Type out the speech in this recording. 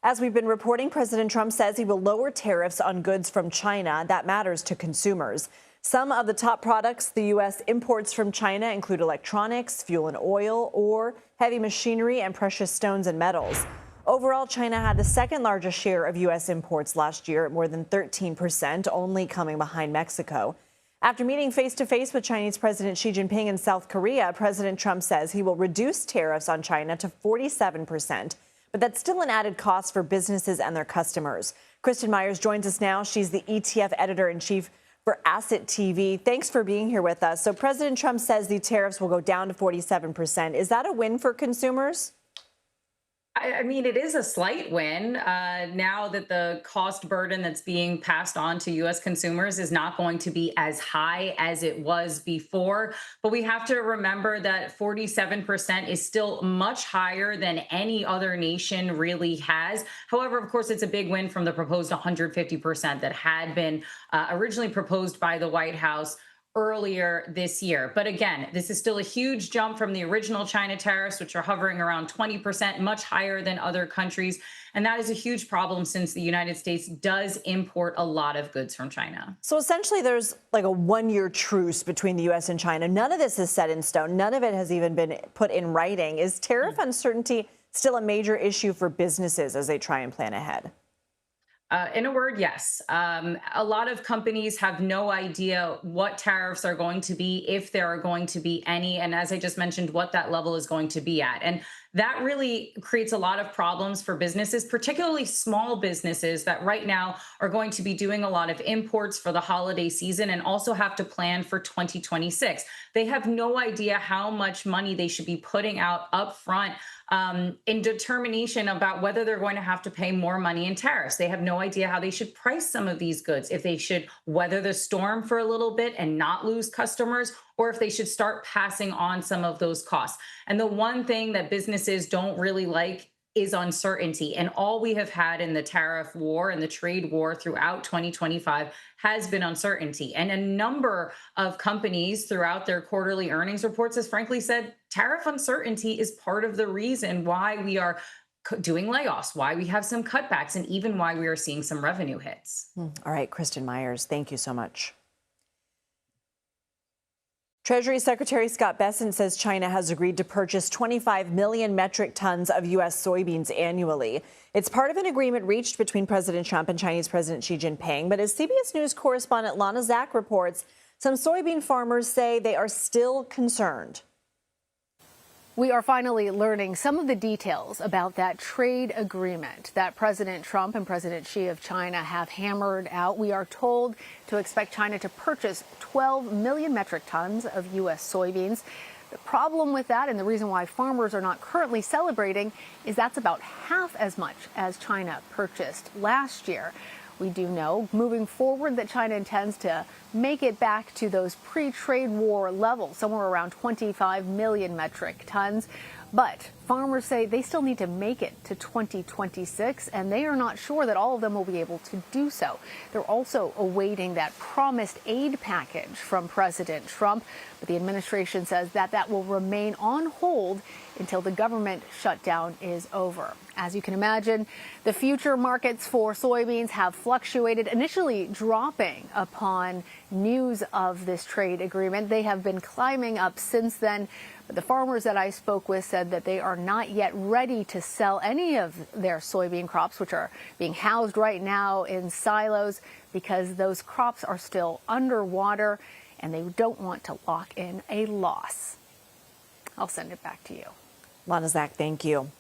As we've been reporting, President Trump says he will lower tariffs on goods from China. That matters to consumers. Some of the top products the U.S. imports from China include electronics, fuel and oil, ore, heavy machinery, and precious stones and metals. Overall, China had the second largest share of U.S. imports last year at more than 13%, only coming behind Mexico. After meeting face-to-face with Chinese President Xi Jinping in South Korea, President Trump says he will reduce tariffs on China to 47%. But that's still an added cost for businesses and their customers. Kristin Myers joins us now. She's the ETF editor-in-chief for Asset TV. Thanks for being here with us. So President Trump says the tariffs will go down to 47%. Is that a win for consumers? I mean, it is a slight win now that the cost burden that's being passed on to U.S. consumers is not going to be as high as it was before. But we have to remember that 47% is still much higher than any other nation really has. However, of course, it's a big win from the proposed 150% that had been originally proposed by the White House earlier this year. But again, this is still a huge jump from the original China tariffs, which are hovering around 20%, much higher than other countries. And that is a huge problem since the United States does import a lot of goods from China. So essentially, there's like a one-year truce between the U.S. and China. None of this is set in stone. None of it has even been put in writing. Is tariff uncertainty still a major issue for businesses as they try and plan ahead? In a word, yes. A lot of companies have no idea what tariffs are going to be, if there are going to be any, and as I just mentioned, what that level is going to be at. And that really creates a lot of problems for businesses, particularly small businesses that right now are going to be doing a lot of imports for the holiday season and also have to plan for 2026. They have no idea how much money they should be putting out up front in determination about whether they're going to have to pay more money in tariffs. They have no idea how they should price some of these goods, if they should weather the storm for a little bit and not lose customers, or if they should start passing on some of those costs. And the one thing that businesses don't really like is uncertainty. And all we have had in the tariff war and the trade war throughout 2025 has been uncertainty. And a number of companies throughout their quarterly earnings reports has frankly said tariff uncertainty is part of the reason why we are doing layoffs, why we have some cutbacks, and even why we are seeing some revenue hits. All right, Kristin Myers, thank you so much. Treasury Secretary Scott Bessent says China has agreed to purchase 25 million metric tons of U.S. soybeans annually. It's part of an agreement reached between President Trump and Chinese President Xi Jinping. But as CBS News correspondent Lana Zak reports, some soybean farmers say they are still concerned. We are finally learning some of the details about that trade agreement that President Trump and President Xi of China have hammered out. We are told to expect China to purchase 12 million metric tons of U.S. soybeans. The problem with that, and the reason why farmers are not currently celebrating, is that's about half as much as China purchased last year. We do know, moving forward, that China intends to make it back to those pre-trade war levels, somewhere around 25 million metric tons. But farmers say they still need to make it to 2026, and they are not sure that all of them will be able to do so. They're also awaiting that promised aid package from President Trump, but the administration says that that will remain on hold until the government shutdown is over. As you can imagine, the future markets for soybeans have fluctuated, initially dropping upon news of this trade agreement. They have been climbing up since then. But the farmers that I spoke with said that they are not yet ready to sell any of their soybean crops, which are being housed right now in silos, because those crops are still underwater and they don't want to lock in a loss. I'll send it back to you. Lana Zak, thank you.